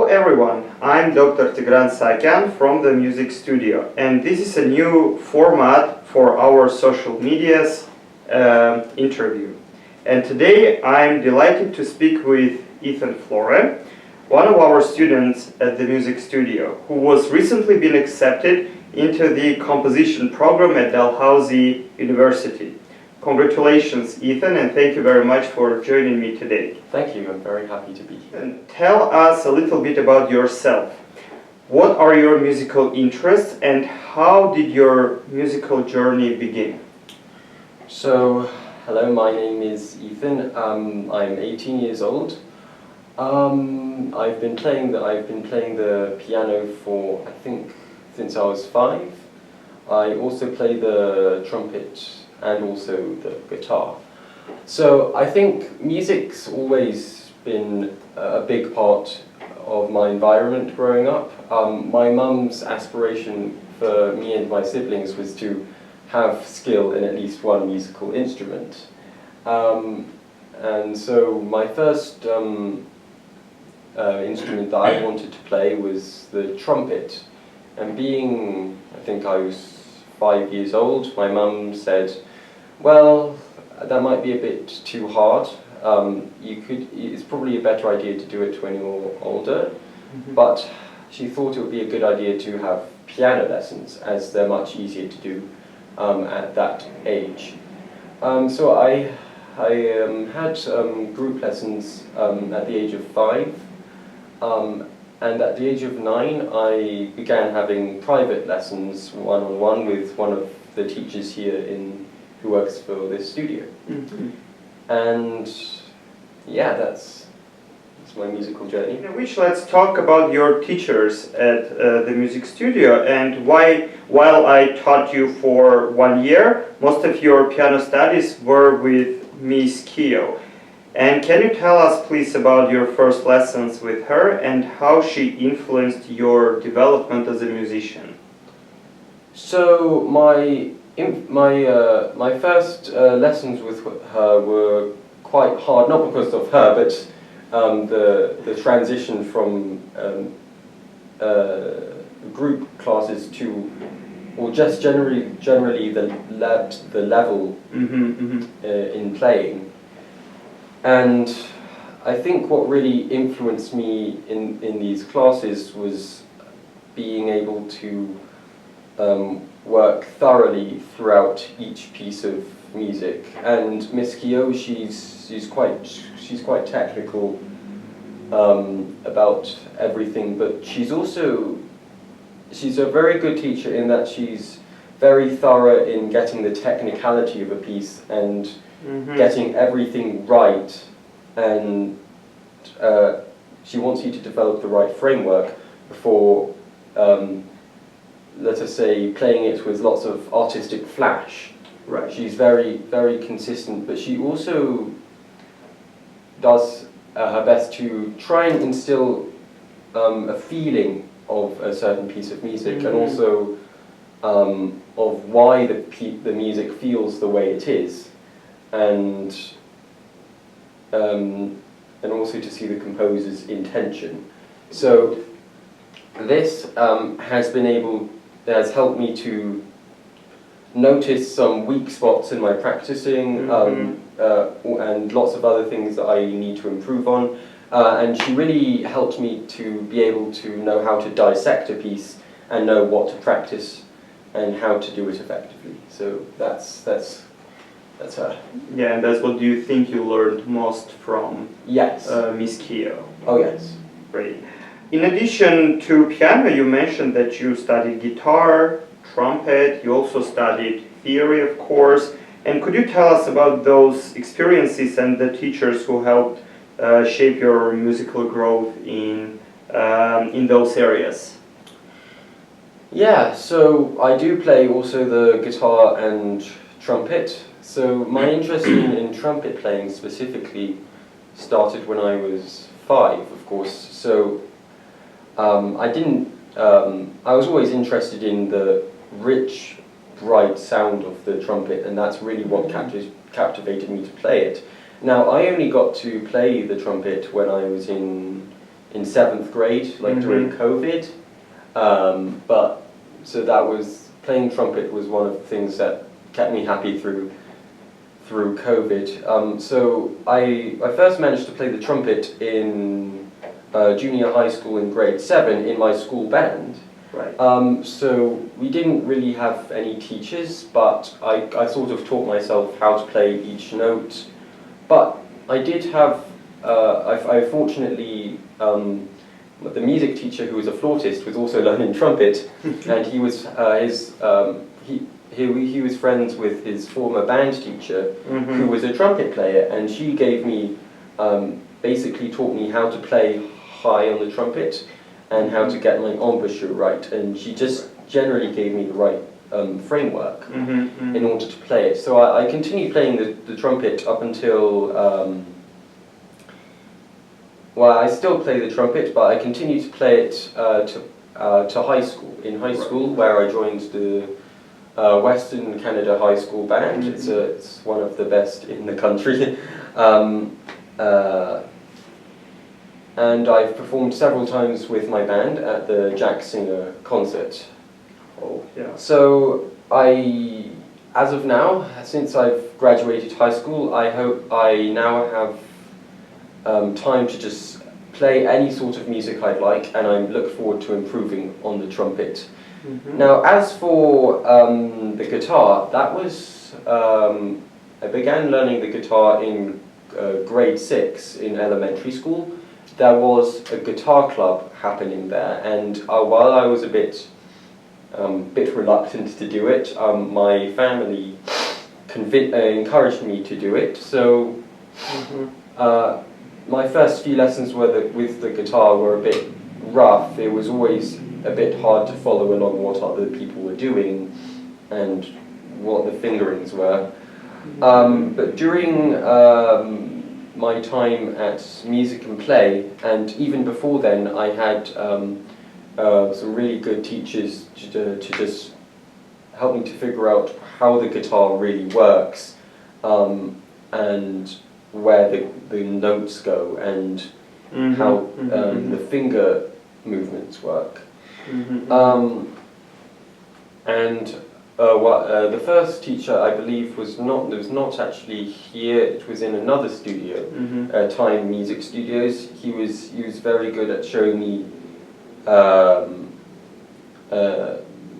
Hello everyone, I'm Dr. Tigran Sakyan from the Music Studio, and this is a new format for our social media's interview. And today I'm delighted to speak with Ethan Flore, one of our students at the Music Studio, who was recently been accepted into the composition program at Dalhousie University. Congratulations, Ethan, and thank you very much for joining me today. Thank you, I'm very happy to be here. And tell us a little bit about yourself. What are your musical interests and how did your musical journey begin? So, hello, my name is Ethan. I'm 18 years old. I've been playing the piano for, I think, since I was 5. I also play the trumpet and also the guitar. So I think music's always been a big part of my environment growing up. My mum's aspiration for me and my siblings was to have skill in at least one musical instrument. And so my first instrument that I wanted to play was the trumpet. And being, I think I was 5 years old, my mum said, well, that might be a bit too hard. It's probably a better idea to do it when you're older, but she thought it would be a good idea to have piano lessons, as they're much easier to do at that age. So I had group lessons at the age of 5, and at the age of 9 I began having private lessons one-on-one with one of the teachers here who works for this studio. And yeah, that's my musical journey. Let's talk about your teachers at the Music Studio and why, while I taught you for 1 year, most of your piano studies were with Miss Kio. And can you tell us please about your first lessons with her and how she influenced your development as a musician? So my first lessons with her were quite hard, not because of her, but the transition from group classes to, or just generally the level in playing. And I think what really influenced me in these classes was being able to work thoroughly throughout each piece of music. And Miss Kio, she's quite technical about everything, but she's a very good teacher in that she's very thorough in getting the technicality of a piece and getting everything right, and she wants you to develop the right framework before let us say, playing it with lots of artistic flash. Right. She's very, very consistent, but she also does her best to try and instill a feeling of a certain piece of music, and also of why the music feels the way it is, and also to see the composer's intention. So this has helped me to notice some weak spots in my practicing, and lots of other things that I need to improve on. And she really helped me to be able to know how to dissect a piece and know what to practice and how to do it effectively. So that's her. Yeah, and that's what you think you learned most from Miss Kio. Oh yes. Great. In addition to piano, you mentioned that you studied guitar, trumpet, you also studied theory, of course. And could you tell us about those experiences and the teachers who helped shape your musical growth in those areas? Yeah, so I do play also the guitar and trumpet. So my interest in trumpet playing specifically started when I was 5, of course. So I was always interested in the rich, bright sound of the trumpet, and that's really what captivated me to play it. Now, I only got to play the trumpet when I was in in 7th grade, like during COVID. But so that was, playing trumpet was one of the things that kept me happy through COVID. So I first managed to play the trumpet in junior high school in grade 7 in my school band. Right. So we didn't really have any teachers, but I sort of taught myself how to play each note. But I did have, I fortunately, the music teacher who was a flautist was also learning trumpet, and he was he was friends with his former band teacher, who was a trumpet player, and she gave me, basically taught me how to play high on the trumpet and how to get my embouchure right, and she just generally gave me the right framework in order to play it. So I continued playing the trumpet up until, well, I still play the trumpet, but I continued to play it to high school. In high school, where I joined the Western Canada High School Band. It's one of the best in the country. And I've performed several times with my band at the Jack Singer concert. Oh, yeah. So as of now, since I've graduated high school, I hope I now have time to just play any sort of music I'd like, and I look forward to improving on the trumpet. Now, as for the guitar, that was, I began learning the guitar in grade 6 in elementary school. There was a guitar club happening there, and while I was a bit reluctant to do it, my family encouraged me to do it. So my first few lessons with the guitar were a bit rough. It was always a bit hard to follow along what other people were doing and what the fingerings were. But during my time at Music and Play, and even before then, I had some really good teachers to just help me to figure out how the guitar really works, and where the notes go, and how the finger movements work. The first teacher, I believe, was not actually here. It was in another studio, Time Music Studios. He was very good at showing me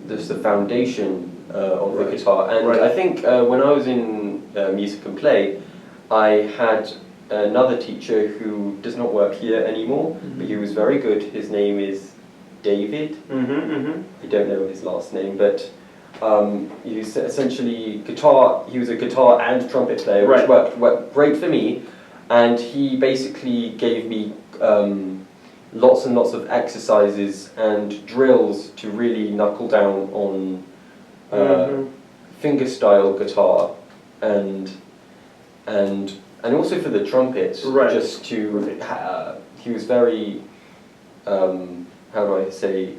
just the foundation of the guitar. And I think when I was in Music and Play, I had another teacher who does not work here anymore, but he was very good. His name is David. I don't know his last name, but he was essentially guitar. He was a guitar and trumpet player, which worked great for me. And he basically gave me lots and lots of exercises and drills to really knuckle down on fingerstyle guitar, and also for the trumpet. Just to he was very how do I say,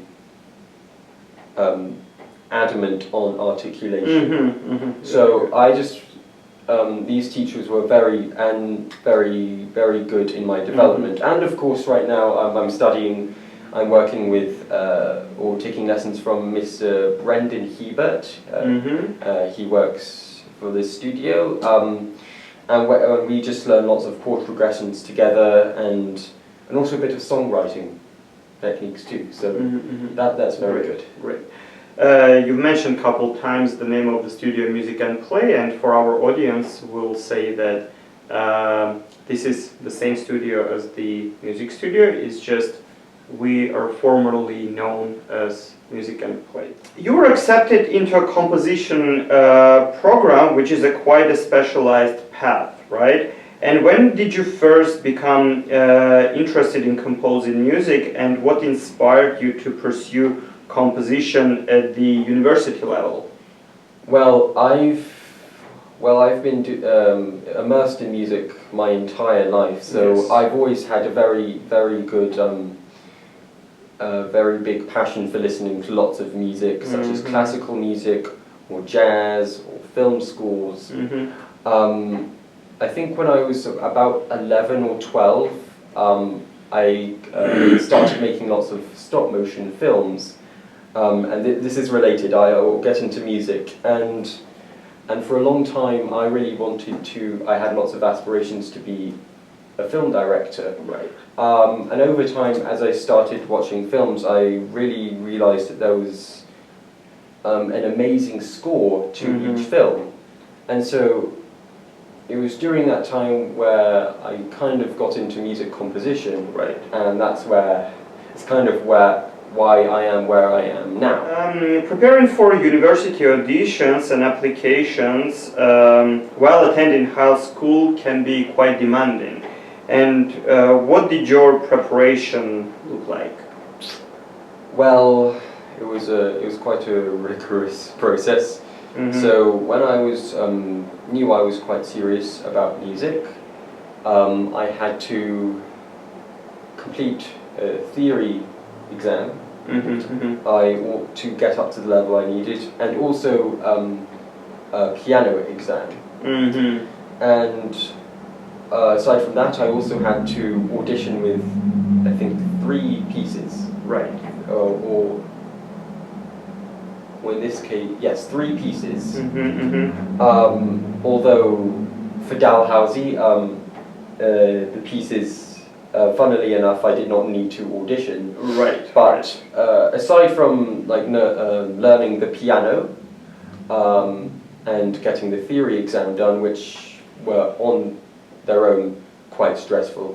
adamant on articulation. So I just, these teachers were very good in my development. And of course right now I'm working with, or taking lessons from Mr. Brendan Hebert. He works for this studio. And we just learn lots of chord progressions together, and also a bit of songwriting techniques too. So that's very good. Great. You've mentioned a couple times the name of the studio, Music and Play, and for our audience, we'll say that this is the same studio as the music studio. It's just we are formerly known as Music and Play. You were accepted into a composition program, which is quite a specialized path, right? And when did you first become interested in composing music, and what inspired you to pursue composition at the university level? Well, I've been immersed in music my entire life, so I've always had a very good, very big passion for listening to lots of music, such as classical music, or jazz, or film scores. I think when I was about 11 or 12, I started making lots of stop motion films, and this is related. I will get into music, and for a long time I really wanted to. I had lots of aspirations to be a film director. Right. And over time, as I started watching films, I really realised that there was an amazing score to each film, and so it was during that time where I kind of got into music composition, Right. and that's where it's kind of why I am where I am now. Preparing for university auditions and applications while attending high school can be quite demanding. And what did your preparation look like? Well, it was quite a rigorous process. So when I was knew I was quite serious about music, I had to complete a theory exam. To get up to the level I needed, and also a piano exam. And aside from that, I also had to audition with, I think, 3 pieces. Right. Or in this case, yes, 3 pieces. Although for Dalhousie, the pieces, funnily enough, I did not need to audition. Right. But aside from like learning the piano and getting the theory exam done, which were on their own quite stressful,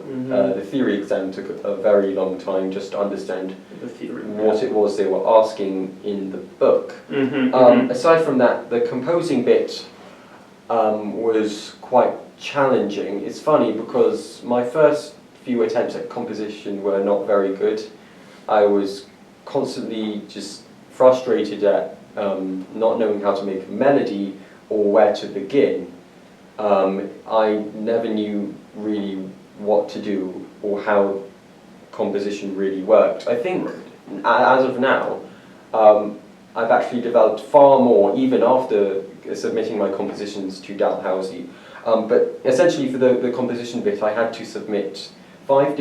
the theory exam took a very long time just to understand The theory. what it was they were asking in the book. Aside from that, the composing bit was quite challenging. It's funny because my first few attempts at composition were not very good. I was constantly just frustrated at not knowing how to make a melody or where to begin. I never knew really what to do or how composition really worked. I think as of now, I've actually developed far more even after submitting my compositions to Dalhousie. But essentially for the composition bit, I had to submit 5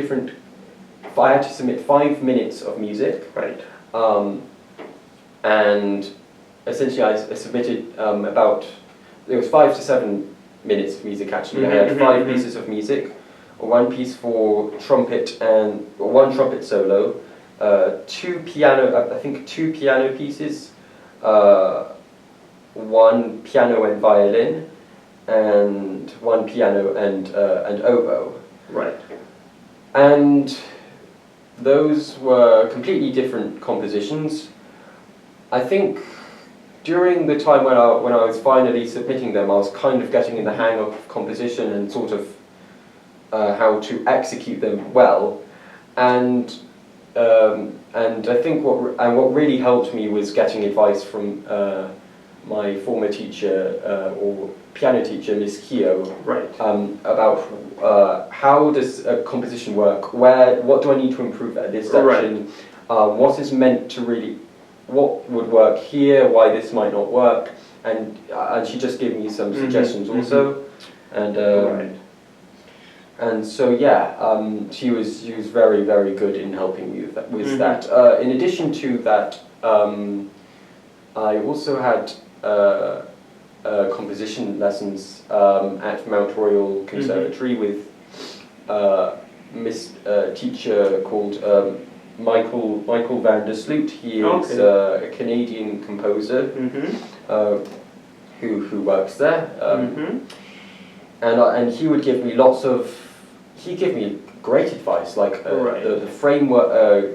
minutes of music. Right. And essentially I submitted it was 5 to 7 minutes of music actually. I had 5 pieces of music, 1 piece for trumpet and 1 trumpet solo, 2 piano pieces, 1 piano and violin, and 1 piano and oboe. Right. And those were completely different compositions. I think during the time when I was finally submitting them, I was kind of getting in the hang of composition and sort of how to execute them well. And I think what really helped me was getting advice from my former teacher or piano teacher, Miss Keogh, Right. about how does a composition work? What do I need to improve at this section? What is meant to really, what would work here? Why this might not work? And she just gave me some suggestions also, and and so yeah, she was very, very good in helping me with that. In addition to that, I also had composition lessons at Mount Royal Conservatory with teacher called Michael van der Sloot. He is a Canadian composer who works there, and he would give me great advice, like the framework,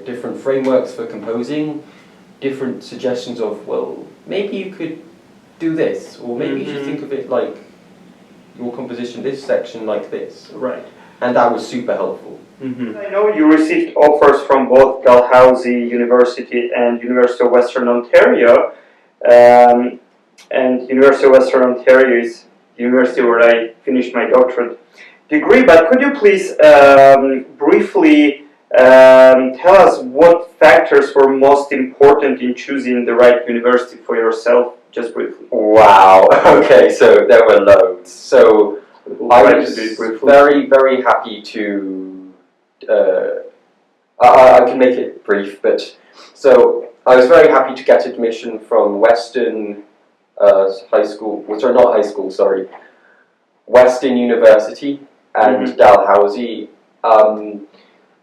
different frameworks for composing, different suggestions of, well, maybe you could do this, or maybe you should think of it like your composition, this section like this. Right. And that was super helpful. I know you received offers from both Dalhousie University and University of Western Ontario, and University of Western Ontario is the university where I finished my doctorate degree. But could you please briefly tell us what factors were most important in choosing the right university for yourself, just briefly? Wow, okay, so there were loads. So I was very, very happy to I can make it brief, but so I was very happy to get admission from Western High School, which are not high school, sorry, Western University and Dalhousie, and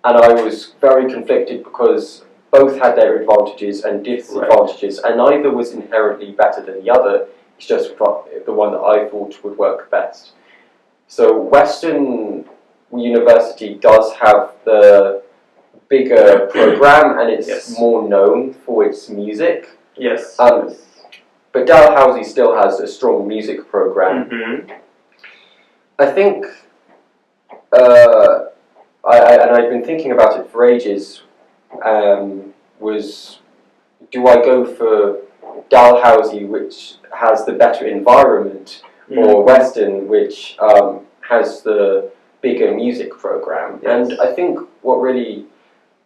I was very conflicted because both had their advantages and disadvantages, and neither was inherently better than the other. It's just the one that I thought would work best. So Western University does have the bigger program, and it's more known for its music. Yes. But Dalhousie still has a strong music program. I think, and I've been thinking about it for ages, was do I go for Dalhousie, which has the better environment, or Western, which has the bigger music program? And I think what really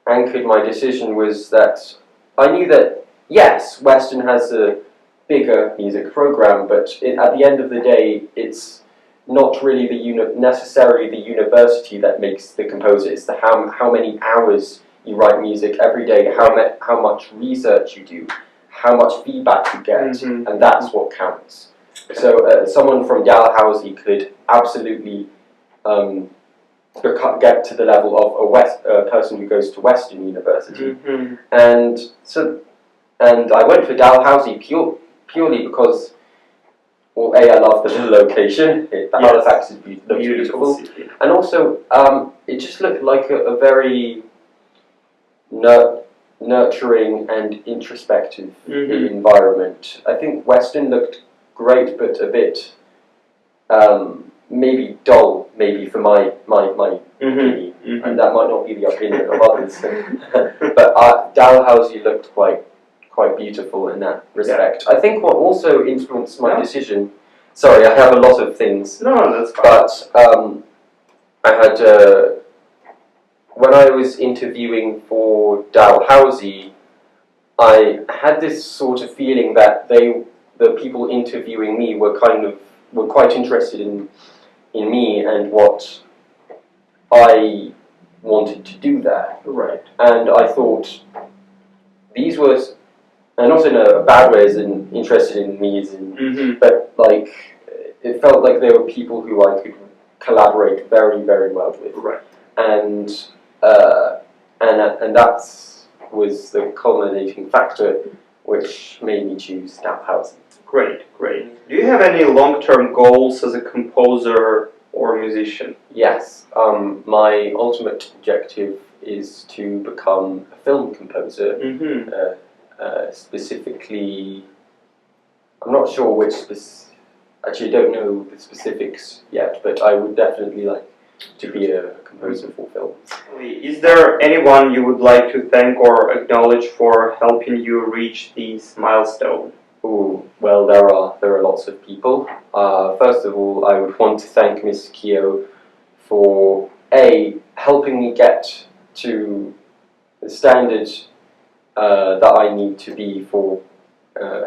anchored my decision was that I knew that, yes, Western has a bigger music program, but at the end of the day, it's not really necessarily the university that makes the composer. It's the how many hours you write music every day, how much research you do, how much feedback you get, and that's what counts. So someone from Dalhousie could absolutely get to the level of a person who goes to Western University, and I went for Dalhousie purely because, well, I love the location. Halifax is beautiful city. And also it just looked like a very nurturing and introspective environment. I think Western looked great, but a bit maybe dull, maybe for my opinion, and that might not be the opinion of others. But Dalhousie looked quite beautiful in that respect. I think what also influenced my decision. Sorry, I have a lot of things. No, that's fine. But I had when I was interviewing for Dalhousie, I had this sort of feeling that the people interviewing me were quite interested in me and what I wanted to do there. Right. And I thought these were, and not in a bad way, as in interested in me, as in, but like it felt like they were people who I could collaborate very, very well with. Right. And that was the culminating factor which made me choose Dalhousie. Great. Do you have any long-term goals as a composer or musician? Yes. My ultimate objective is to become a film composer. Specifically, I'm not sure which actually I don't know the specifics yet, but I would definitely like to be a composer for films. Is there anyone you would like to thank or acknowledge for helping you reach this milestone? Oh, well, there are lots of people. First of all, I would want to thank Miss Keogh for helping me get to the standard that I need to be for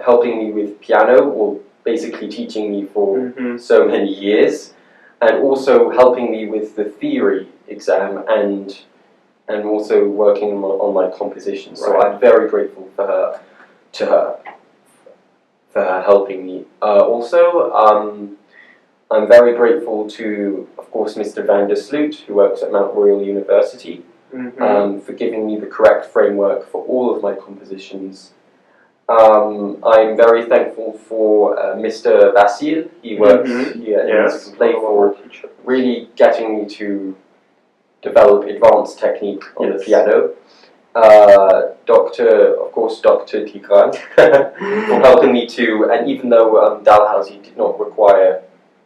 helping me with piano, or basically teaching me for so many years, and also helping me with the theory exam and also working on my composition. So I'm very grateful for her helping me. Also, I'm very grateful to, of course, Mr. van der Sloot, who works at Mount Royal University, for giving me the correct framework for all of my compositions. I'm very thankful for Mr. Vasile. He works here at Music and Play for really getting me to develop advanced technique on the piano. Dr. Tigran for helping me to, and even though Dalhousie did not require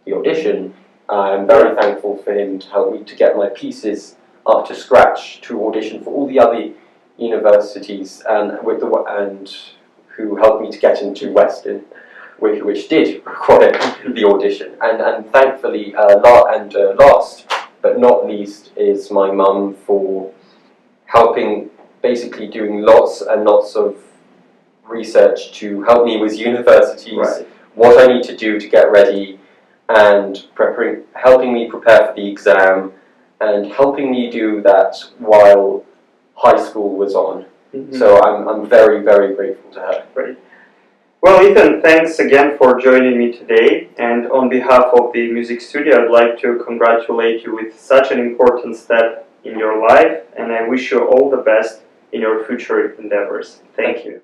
the audition, I'm very thankful for him to help me to get my pieces up to scratch to audition for all the other universities, and who helped me to get into Western, which did require the audition. And thankfully, last but not least, is my mum for helping, basically doing lots and lots of research to help me with universities, what I need to do to get ready, and helping me prepare for the exam, and helping me do that while high school was on. Mhm. So I'm very, very grateful to her. Great. Well, Ethan, thanks again for joining me today. And on behalf of the music studio, I'd like to congratulate you with such an important step in your life. And I wish you all the best in your future endeavors. Thank you.